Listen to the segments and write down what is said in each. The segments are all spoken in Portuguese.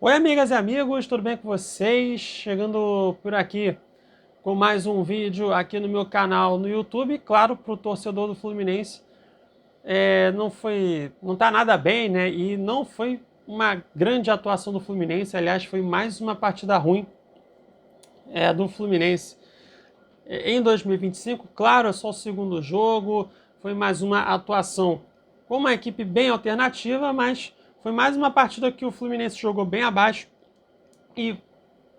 Oi, amigas e amigos, tudo bem com vocês? Chegando por aqui com mais um vídeo aqui no meu canal no YouTube. Claro, para o torcedor do Fluminense, não tá nada bem, né? E não foi uma grande atuação do Fluminense. Aliás, foi mais uma partida ruim do Fluminense em 2025. Claro, é só o segundo jogo, foi mais uma atuação com uma equipe bem alternativa, mas foi mais uma partida que o Fluminense jogou bem abaixo. E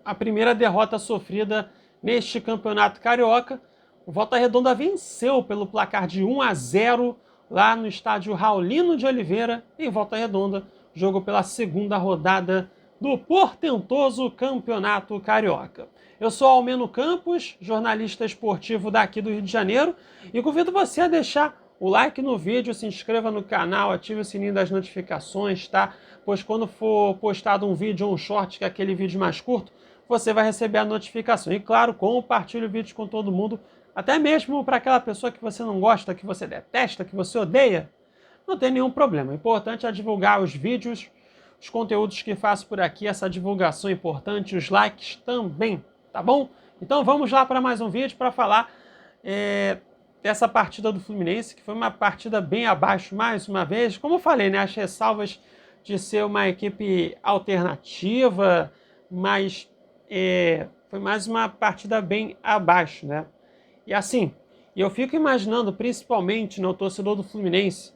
a primeira derrota sofrida neste campeonato carioca. O Volta Redonda venceu pelo placar de 1-0 lá no estádio Raulino de Oliveira, em Volta Redonda, jogo pela segunda rodada do portentoso campeonato carioca. Eu sou Almeno Campos, jornalista esportivo daqui do Rio de Janeiro, e convido você a deixar o like no vídeo, se inscreva no canal, ative o sininho das notificações, tá? Pois quando for postado um vídeo ou um short, que é aquele vídeo mais curto, você vai receber a notificação. E claro, compartilhe o vídeo com todo mundo, até mesmo para aquela pessoa que você não gosta, que você detesta, que você odeia, não tem nenhum problema. O importante é divulgar os vídeos, os conteúdos que faço por aqui, essa divulgação é importante, os likes também, tá bom? Então vamos lá para mais um vídeo para falar dessa partida do Fluminense, que foi uma partida bem abaixo mais uma vez. Como eu falei, né, as ressalvas de ser uma equipe alternativa, mas foi mais uma partida bem abaixo, né? E assim, eu fico imaginando, principalmente no torcedor do Fluminense,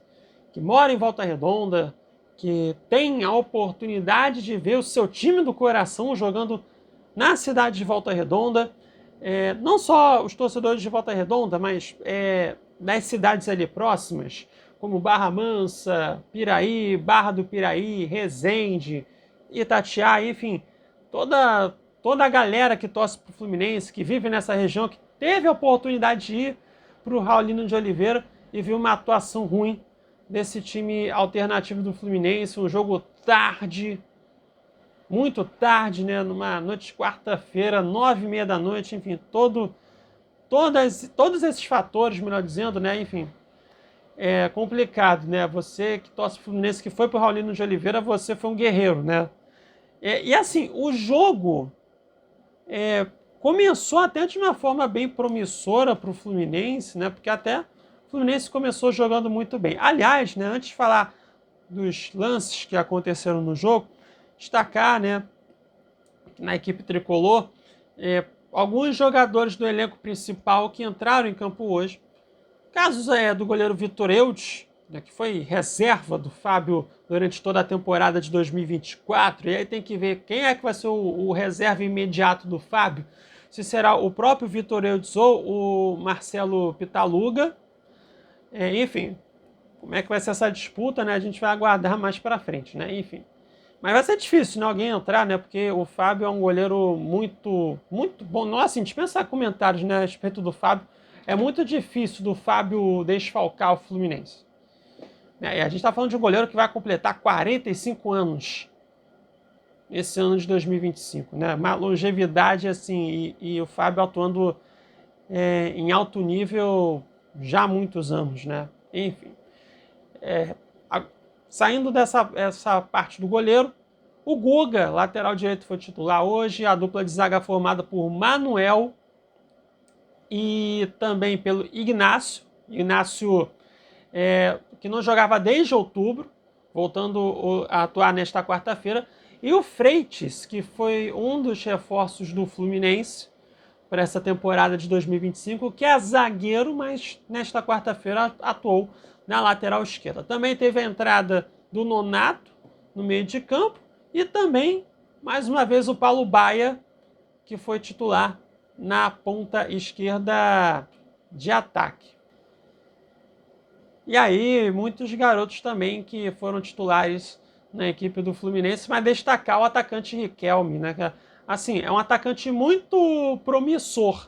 que mora em Volta Redonda, que tem a oportunidade de ver o seu time do coração jogando na cidade de Volta Redonda. Não só os torcedores de Volta Redonda, mas das cidades ali próximas, como Barra Mansa, Piraí, Barra do Piraí, Resende, Itatiaia, enfim, toda a galera que torce para o Fluminense, que vive nessa região, que teve a oportunidade de ir para o Raulino de Oliveira e viu uma atuação ruim desse time alternativo do Fluminense, um jogo tarde, muito tarde, né, numa noite de quarta-feira, 9h30 da noite, enfim, todos esses fatores, melhor dizendo, né, enfim, é complicado, né, você que torce pro Fluminense, que foi pro Raulino de Oliveira, você foi um guerreiro, né, e assim, o jogo começou até de uma forma bem promissora pro Fluminense, né, porque até o Fluminense começou jogando muito bem. Aliás, né, antes de falar dos lances que aconteceram no jogo, destacar, né, na equipe tricolor, alguns jogadores do elenco principal que entraram em campo hoje. Casos do goleiro Vitor Eudes, né, que foi reserva do Fábio durante toda a temporada de 2024, e aí tem que ver quem é que vai ser o reserva imediato do Fábio, se será o próprio Vitor Eudes ou o Marcelo Pitaluga. Enfim, como é que vai ser essa disputa, né? A gente vai aguardar mais pra frente, né? Enfim. Mas vai ser difícil, né, alguém entrar, né? Porque o Fábio é um goleiro muito bom. Nossa, dispensa comentários, né, a respeito do Fábio. É muito difícil do Fábio desfalcar o Fluminense. E a gente está falando de um goleiro que vai completar 45 anos esse ano de 2025, né? Uma longevidade assim, e o Fábio atuando em alto nível já há muitos anos, né? Enfim. Saindo essa parte do goleiro, o Guga, lateral direito, foi titular hoje. A dupla de zaga formada por Manuel e também pelo Ignácio. Ignácio, que não jogava desde outubro, voltando a atuar nesta quarta-feira. E o Freitas, que foi um dos reforços do Fluminense para essa temporada de 2025, que é zagueiro, mas nesta quarta-feira atuou na lateral esquerda. Também teve a entrada do Nonato no meio de campo e também, mais uma vez, o Paulo Baia, que foi titular na ponta esquerda de ataque. E aí, muitos garotos também que foram titulares na equipe do Fluminense, mas destacar o atacante Riquelme, né? Assim, é um atacante muito promissor.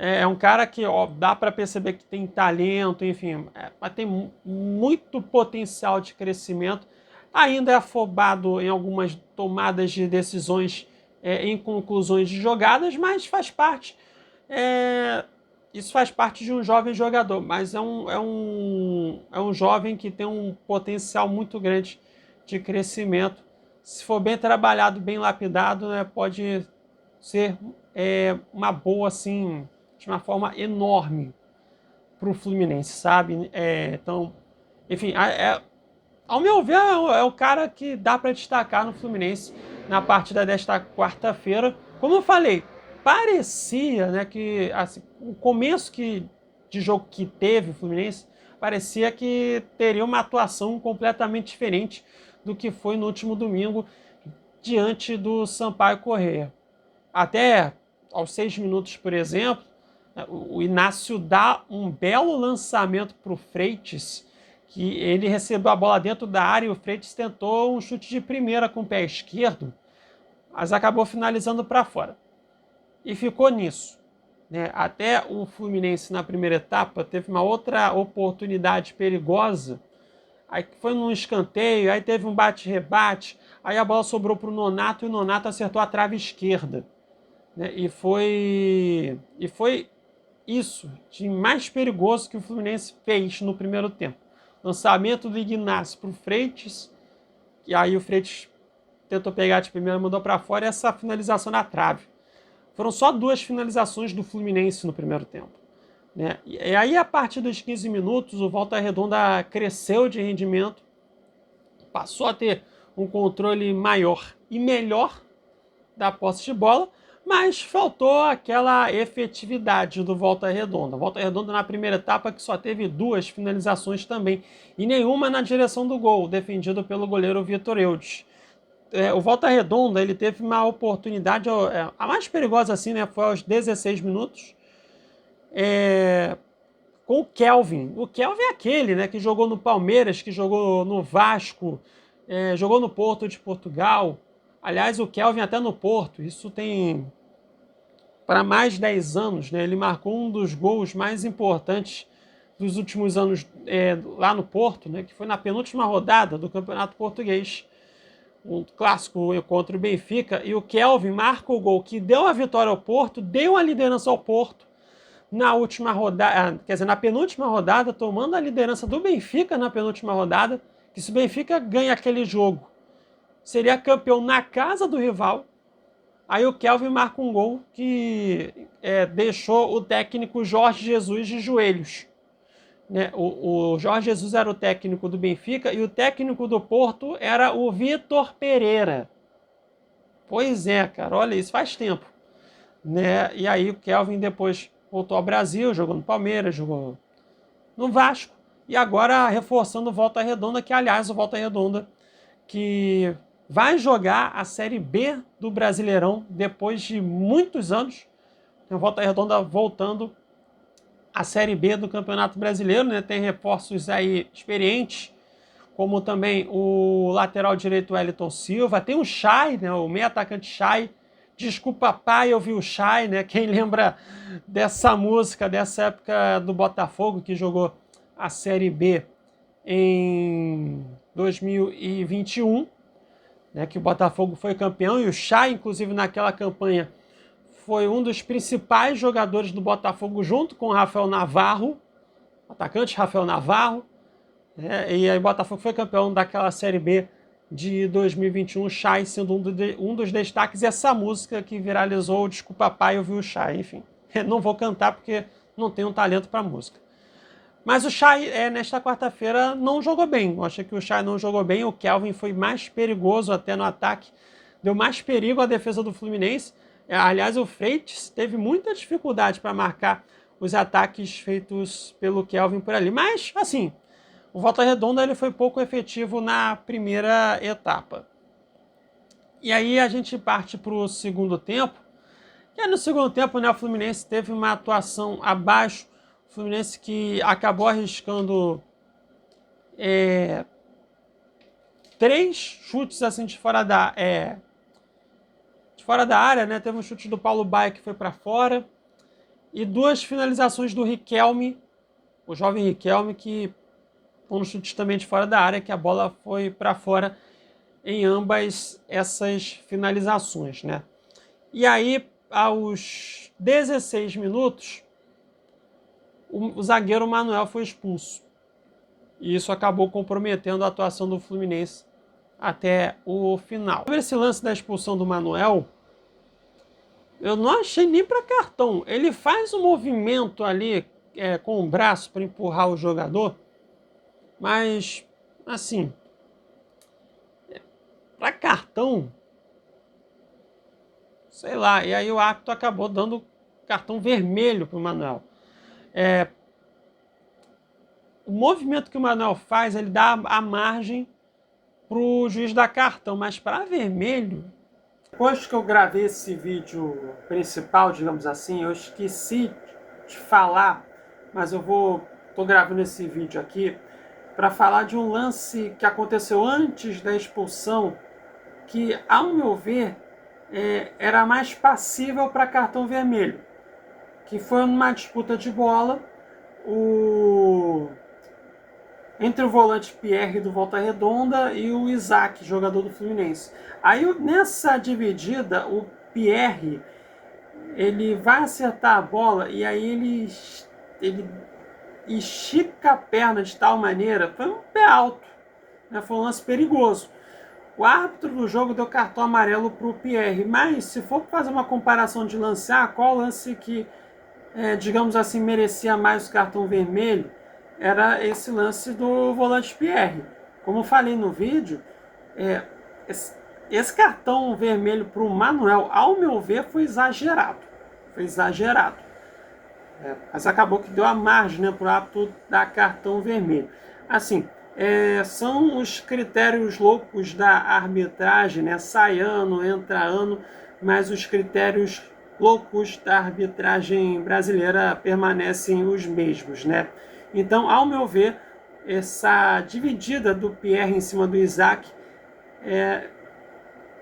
É um cara que dá para perceber que tem talento, enfim, tem muito potencial de crescimento. Ainda é afobado em algumas tomadas de decisões, em conclusões de jogadas, mas faz parte. Isso faz parte de um jovem jogador, mas é um jovem que tem um potencial muito grande de crescimento, se for bem trabalhado, bem lapidado, né, pode ser uma boa, assim, de uma forma enorme para o Fluminense, sabe? Então, enfim, ao meu ver, é o cara que dá para destacar no Fluminense na partida desta quarta-feira. Como eu falei, parecia, né, que assim, o começo de jogo que teve o Fluminense parecia que teria uma atuação completamente diferente do que foi no último domingo diante do Sampaio Corrêa. Até aos 6 minutos, por exemplo, o Inácio dá um belo lançamento para o Freitas, que ele recebeu a bola dentro da área e o Freitas tentou um chute de primeira com o pé esquerdo, mas acabou finalizando para fora. E ficou nisso. Né? Até o Fluminense, na primeira etapa, teve uma outra oportunidade perigosa. Aí foi num escanteio, aí teve um bate-rebate, aí a bola sobrou para o Nonato e o Nonato acertou a trave esquerda. Né? E foi isso de mais perigoso que o Fluminense fez no primeiro tempo. Lançamento do Ignacio para o Freitas, e aí o Freitas tentou pegar de primeira, mandou para fora, e essa finalização na trave. Foram só 2 finalizações do Fluminense no primeiro tempo. Né? E aí, a partir dos 15 minutos, o Volta Redonda cresceu de rendimento, passou a ter um controle maior e melhor da posse de bola, mas faltou aquela efetividade do Volta Redonda. Volta Redonda na primeira etapa que só teve 2 finalizações também, e nenhuma na direção do gol, defendido pelo goleiro Vitor Eudes. O Volta Redonda ele teve uma oportunidade, a mais perigosa assim, né, foi aos 16 minutos, com o Kelvin. O Kelvin é aquele, né, que jogou no Palmeiras, que jogou no Vasco, jogou no Porto de Portugal. Aliás, o Kelvin até no Porto, isso tem para mais de 10 anos, né? Ele marcou um dos gols mais importantes dos últimos anos lá no Porto, né? Que foi na penúltima rodada do Campeonato Português, um clássico contra o Benfica, e o Kelvin marca o gol que deu a vitória ao Porto, deu a liderança ao Porto na última rodada, quer dizer, na penúltima rodada, tomando a liderança do Benfica na penúltima rodada, que se o Benfica ganha aquele jogo, seria campeão na casa do rival. Aí o Kelvin marca um gol que deixou o técnico Jorge Jesus de joelhos. Né? O Jorge Jesus era o técnico do Benfica e o técnico do Porto era o Vitor Pereira. Pois é, cara, olha, isso faz tempo. Né? E aí o Kelvin depois voltou ao Brasil, jogou no Palmeiras, jogou no Vasco, e agora reforçando o Volta Redonda, que aliás o Volta Redonda que vai jogar a Série B do Brasileirão depois de muitos anos. A Volta Redonda voltando à Série B do Campeonato Brasileiro, né? Tem reforços aí experientes, como também o lateral direito Wellington Silva, tem o Chay, né? O meio atacante Chay. Desculpa, pai, eu vi o Chay, né? Quem lembra dessa música, dessa época do Botafogo, que jogou a Série B em 2021, né, que o Botafogo foi campeão, e o Chay, inclusive, naquela campanha, foi um dos principais jogadores do Botafogo, junto com o Rafael Navarro, atacante Rafael Navarro, né, e aí o Botafogo foi campeão daquela Série B de 2021, o Chay sendo um dos destaques, e essa música que viralizou, Desculpa Pai, eu vi o Chay, enfim. Não vou cantar porque não tenho talento para música. Mas o Chay, nesta quarta-feira, não jogou bem. Eu achei que o Chay não jogou bem. O Kelvin foi mais perigoso até no ataque. Deu mais perigo à defesa do Fluminense. Aliás, o Freitas teve muita dificuldade para marcar os ataques feitos pelo Kelvin por ali. Mas, assim, o Volta Redonda ele foi pouco efetivo na primeira etapa. E aí a gente parte para o segundo tempo. E aí no segundo tempo, né, o Fluminense teve uma atuação abaixo. O Fluminense que acabou arriscando 3 chutes assim de fora da área, né? Teve um chute do Paulo Baia que foi para fora e 2 finalizações do Riquelme, o jovem Riquelme, que foram chutes também de fora da área, que a bola foi para fora em ambas essas finalizações, né? E aí, aos 16 minutos, o zagueiro Manuel foi expulso. E isso acabou comprometendo a atuação do Fluminense até o final. Sobre esse lance da expulsão do Manuel, eu não achei nem para cartão. Ele faz um movimento ali com o braço para empurrar o jogador, mas assim, para cartão, sei lá. E aí o árbitro acabou dando cartão vermelho para o Manuel. O movimento que o Manuel faz, ele dá a margem para o juiz dar cartão, mas para vermelho. Depois que eu gravei esse vídeo principal, digamos assim, eu esqueci de falar, mas tô gravando esse vídeo aqui para falar de um lance que aconteceu antes da expulsão, que, ao meu ver, era mais passível para cartão vermelho, que foi numa disputa de bola entre o volante Pierre do Volta Redonda e o Isaac, jogador do Fluminense. Aí nessa dividida, o Pierre ele vai acertar a bola e aí ele estica a perna de tal maneira, foi um pé alto, né? Foi um lance perigoso. O árbitro do jogo deu cartão amarelo para o Pierre, mas se for fazer uma comparação de lance, qual lance que, digamos assim, merecia mais o cartão vermelho, era esse lance do volante Pierre. Como eu falei no vídeo, esse cartão vermelho para o Manuel, ao meu ver, foi exagerado. Foi exagerado. Mas acabou que deu a margem, né, para o árbitro dar cartão vermelho. Assim, são os critérios loucos da arbitragem, né? Sai ano, entra ano, mas os critérios loucos da arbitragem brasileira permanecem os mesmos, né? Então, ao meu ver, essa dividida do Pierre em cima do Isaac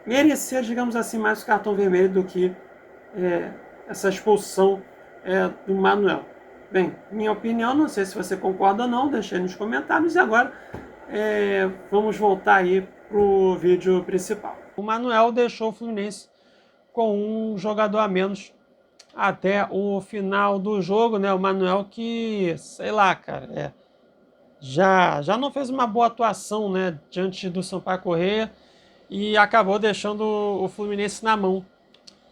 merecia, digamos assim, mais o cartão vermelho do que essa expulsão do Manuel. Bem, minha opinião, não sei se você concorda ou não, deixa aí nos comentários. E agora vamos voltar aí pro vídeo principal. O Manuel deixou o Fluminense com um jogador a menos até o final do jogo, né? O Manuel que, sei lá, cara, já não fez uma boa atuação, né, diante do Sampaio Corrêa e acabou deixando o Fluminense na mão,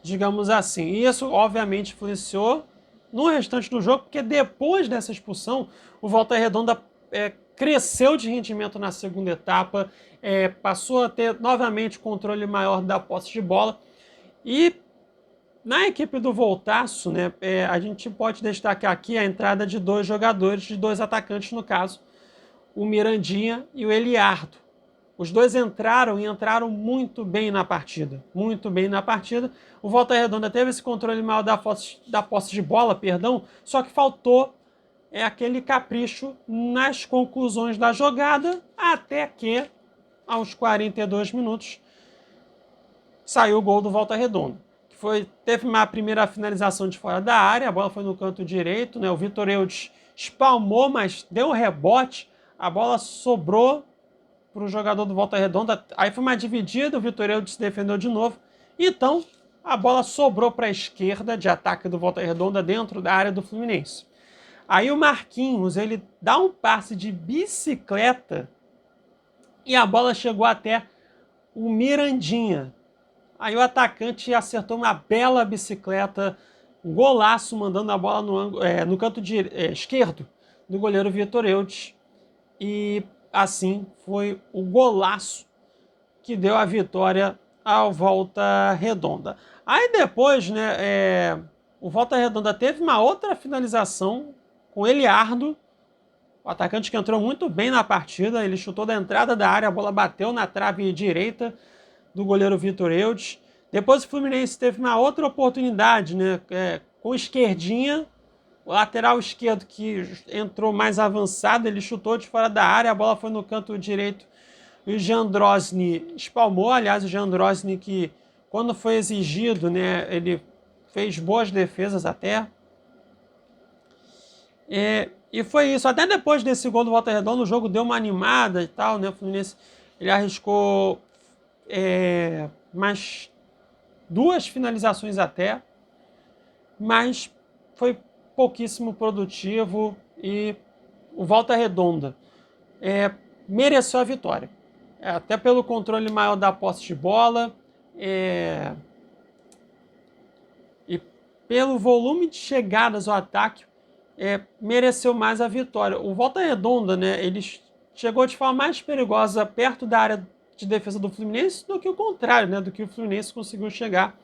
digamos assim. E isso, obviamente, influenciou no restante do jogo, porque depois dessa expulsão, o Volta Redonda cresceu de rendimento na segunda etapa, passou a ter novamente controle maior da posse de bola. E na equipe do Voltaço, né, a gente pode destacar aqui a entrada de dois jogadores, de dois atacantes no caso, o Mirandinha e o Eliardo. Os dois entraram e entraram muito bem na partida. Muito bem na partida. O Volta Redonda teve esse controle maior da posse de bola, perdão, só que faltou aquele capricho nas conclusões da jogada, até que, aos 42 minutos, saiu o gol do Volta Redonda. Teve uma primeira finalização de fora da área, a bola foi no canto direito, né? O Vitor Eudes espalmou, mas deu rebote, a bola sobrou para o jogador do Volta Redonda, aí foi uma dividida, o Vitor Eudes se defendeu de novo, então a bola sobrou para a esquerda de ataque do Volta Redonda dentro da área do Fluminense. Aí o Marquinhos, ele dá um passe de bicicleta e a bola chegou até o Mirandinha. Aí o atacante acertou uma bela bicicleta, um golaço, mandando a bola no canto esquerdo do goleiro Vitor Eudes. E assim foi o golaço que deu a vitória ao Volta Redonda. Aí depois, né, o Volta Redonda teve uma outra finalização com o Eliardo, o atacante que entrou muito bem na partida. Ele chutou da entrada da área, a bola bateu na trave direita do goleiro Vitor Eudes. Depois o Fluminense teve uma outra oportunidade, né, com esquerdinha, o lateral esquerdo que entrou mais avançado, ele chutou de fora da área, a bola foi no canto direito e o Jandrosny espalmou. Aliás, o Jandrosny, que quando foi exigido, né, ele fez boas defesas até. E foi isso. Até depois desse gol do Volta Redonda, o jogo deu uma animada e tal, né? O Fluminense ele arriscou mais duas finalizações até, mas foi pouquíssimo produtivo e o Volta Redonda mereceu a vitória. até pelo controle maior da posse de bola, e pelo volume de chegadas ao ataque, mereceu mais a vitória. O Volta Redonda, né, ele chegou de forma mais perigosa perto da área de defesa do Fluminense do que o contrário, né, do que o Fluminense conseguiu chegar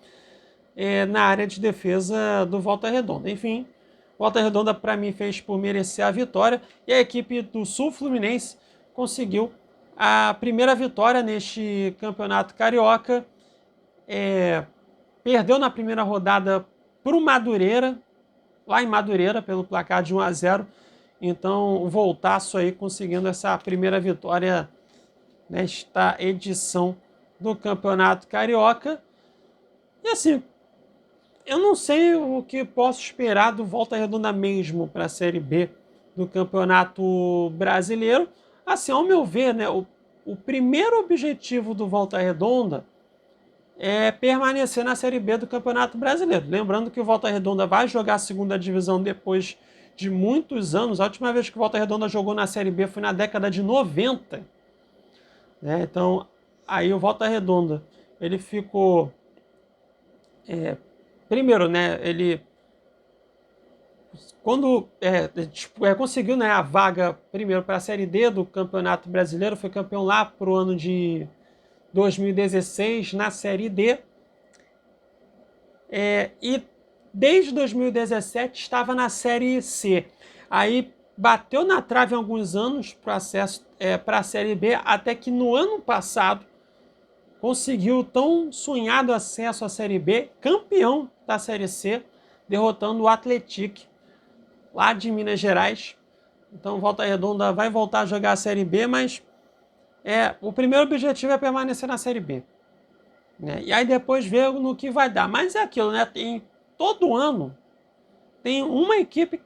na área de defesa do Volta Redonda. Enfim, Volta Redonda para mim fez por merecer a vitória e a equipe do Sul Fluminense conseguiu a primeira vitória neste campeonato carioca. Perdeu na primeira rodada para o Madureira, lá em Madureira, pelo placar de 1-0. Então, o Voltaço aí conseguindo essa primeira vitória nesta edição do Campeonato Carioca. E assim, eu não sei o que posso esperar do Volta Redonda mesmo para a Série B do Campeonato Brasileiro. Assim, ao meu ver, né, o primeiro objetivo do Volta Redonda é permanecer na Série B do Campeonato Brasileiro. Lembrando que o Volta Redonda vai jogar a segunda divisão depois de muitos anos. A última vez que o Volta Redonda jogou na Série B foi na década de 90. Né? Então, aí o Volta Redonda, ele ficou... primeiro, né, ele... Quando conseguiu, né, a vaga primeiro para a Série D do Campeonato Brasileiro, foi campeão lá para o ano de 2016 na Série D. E desde 2017 estava na Série C. Aí bateu na trave alguns anos para acesso para a Série B, até que no ano passado conseguiu o tão sonhado acesso à Série B, campeão da Série C, derrotando o Atlético, lá de Minas Gerais. Então Volta Redonda vai voltar a jogar a Série B, mas o primeiro objetivo é permanecer na Série B. Né? E aí depois ver no que vai dar. Mas é aquilo, né? Todo ano tem uma equipe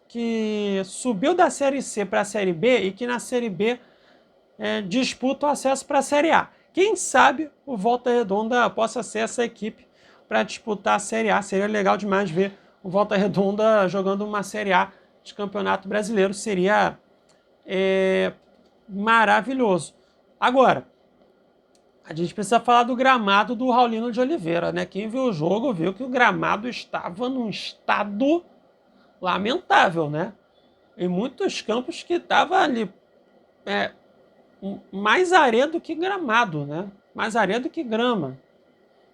que subiu da Série C para a Série B e que na Série B disputa o acesso para a Série A. Quem sabe o Volta Redonda possa ser essa equipe para disputar a Série A. Seria legal demais ver o Volta Redonda jogando uma Série A de Campeonato Brasileiro. Seria maravilhoso. Agora, a gente precisa falar do gramado do Raulino de Oliveira, né? Quem viu o jogo viu que o gramado estava num estado lamentável, né? Em muitos campos que estava ali mais areia do que gramado, né? Mais areia do que grama.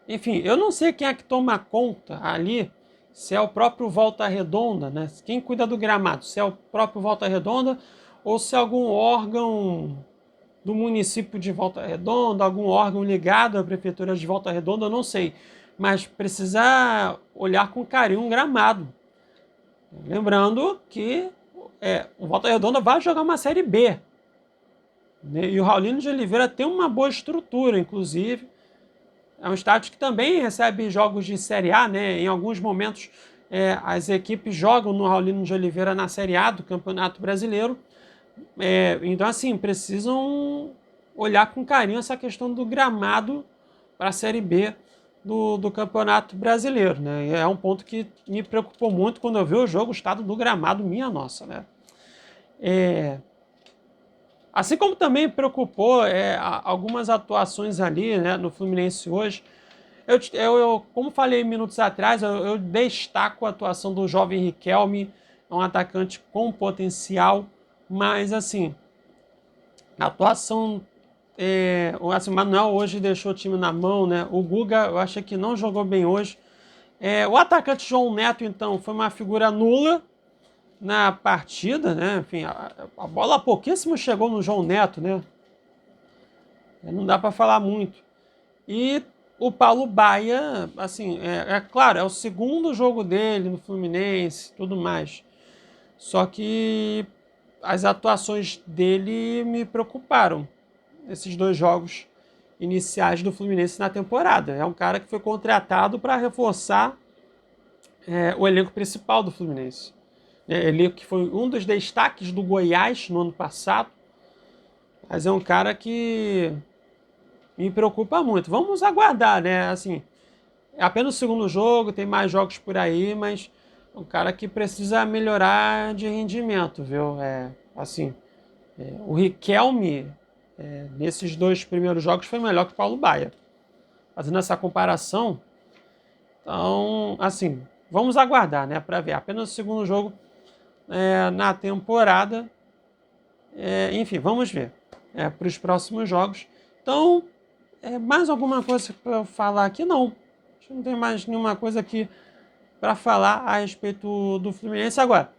Enfim, eu não sei quem é que toma conta ali, se é o próprio Volta Redonda, né? Quem cuida do gramado, se é o próprio Volta Redonda ou se é algum órgão do município de Volta Redonda, algum órgão ligado à prefeitura de Volta Redonda, eu não sei. Mas precisa olhar com carinho um gramado. Lembrando que o Volta Redonda vai jogar uma Série B. Né? E o Raulino de Oliveira tem uma boa estrutura, inclusive. É um estádio que também recebe jogos de Série A, né? Em alguns momentos as equipes jogam no Raulino de Oliveira na Série A do Campeonato Brasileiro. Então, assim, precisam olhar com carinho essa questão do gramado para a Série B do Campeonato Brasileiro, né? E é um ponto que me preocupou muito quando eu vi o jogo, o estado do gramado, minha nossa, né? Assim como também preocupou algumas atuações ali, né, no Fluminense hoje. Eu, como falei minutos atrás, eu destaco a atuação do jovem Riquelme, um atacante com potencial, mas assim, a atuação, o Manuel hoje deixou o time na mão, né? O Guga eu achei que não jogou bem hoje. O atacante João Neto, então, foi uma figura nula na partida, né? Enfim, a bola pouquíssimo chegou no João Neto, né? Não dá para falar muito. E o Paulo Baia, assim, claro, é o segundo jogo dele no Fluminense, tudo mais. Só que as atuações dele me preocuparam. Esses dois jogos iniciais do Fluminense na temporada. É um cara que foi contratado para reforçar o elenco principal do Fluminense. Ele que foi um dos destaques do Goiás no ano passado, mas é um cara que me preocupa muito. Vamos aguardar, né? Assim, é apenas o segundo jogo, tem mais jogos por aí, mas é um cara que precisa melhorar de rendimento, viu? O Riquelme, nesses 2 primeiros jogos foi melhor que o Paulo Baier. Fazendo essa comparação, então, assim, vamos aguardar, né, para ver. Apenas o segundo jogo na temporada. Enfim, vamos ver para os próximos jogos. Então, mais alguma coisa para eu falar aqui? Não. Acho que não tem mais nenhuma coisa aqui para falar a respeito do Fluminense agora.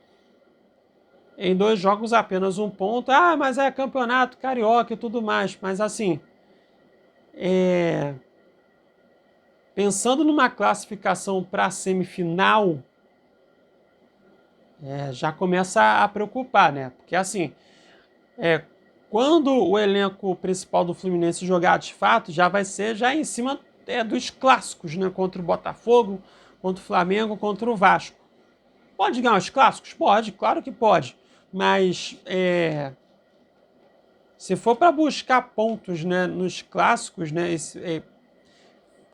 Em 2 jogos, apenas 1 ponto. Ah, mas é campeonato carioca e tudo mais. Mas assim, pensando numa classificação para a semifinal, já começa a preocupar, né? Porque assim, quando o elenco principal do Fluminense jogar de fato, já vai ser já em cima dos clássicos, né? Contra o Botafogo, contra o Flamengo, contra o Vasco. Pode ganhar os clássicos? Pode, claro que pode. Mas se for para buscar pontos, né, nos clássicos, né,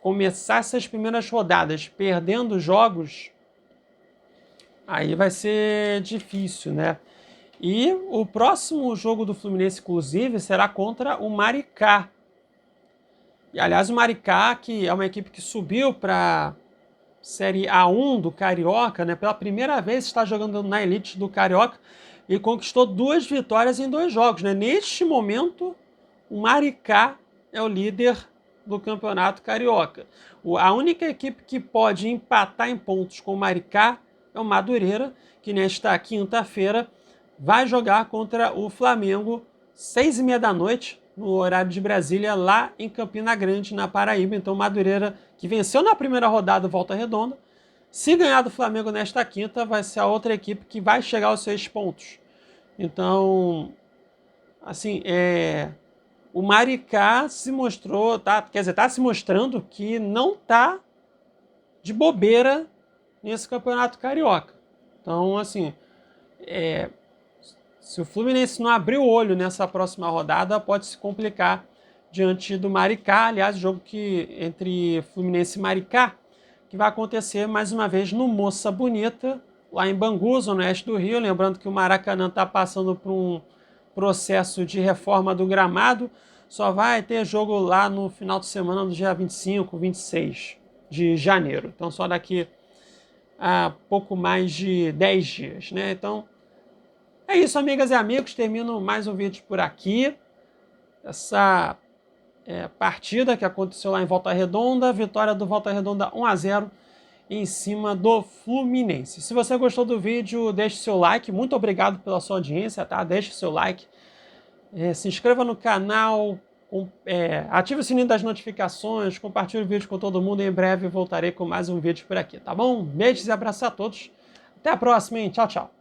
começar essas primeiras rodadas perdendo jogos, aí vai ser difícil, né? E o próximo jogo do Fluminense, inclusive, será contra o Maricá. E, aliás, o Maricá, que é uma equipe que subiu para Série A1 do Carioca, né? Pela primeira vez está jogando na elite do Carioca e conquistou 2 vitórias em 2 jogos, né? Neste momento, o Maricá é o líder do Campeonato Carioca. A única equipe que pode empatar em pontos com o Maricá é o Madureira, que nesta quinta-feira vai jogar contra o Flamengo, 6h30 da noite, no horário de Brasília, lá em Campina Grande, na Paraíba. Então, Madureira, que venceu na primeira rodada Volta Redonda, se ganhar do Flamengo nesta quinta, vai ser a outra equipe que vai chegar aos 6 pontos. Então, assim, o Maricá se mostrou, está se mostrando que não está de bobeira nesse Campeonato Carioca. Então, assim, se o Fluminense não abrir o olho nessa próxima rodada, pode se complicar diante do Maricá. Aliás, jogo entre Fluminense e Maricá, que vai acontecer mais uma vez no Moça Bonita, lá em Bangu, zona oeste do Rio. Lembrando que o Maracanã está passando por um processo de reforma do gramado. Só vai ter jogo lá no final de semana, do dia 25, 26 de janeiro. Então, só daqui a pouco mais de 10 dias, né? Então, é isso, amigas e amigos. Termino mais um vídeo por aqui. Essa partida que aconteceu lá em Volta Redonda. Vitória do Volta Redonda 1-0 em cima do Fluminense. Se você gostou do vídeo, deixe seu like. Muito obrigado pela sua audiência, tá? Deixe seu like. Se inscreva no canal. Ative o sininho das notificações. Compartilhe o vídeo com todo mundo. Em breve voltarei com mais um vídeo por aqui, tá bom? Beijos e abraços a todos. Até a próxima, hein? Tchau, tchau.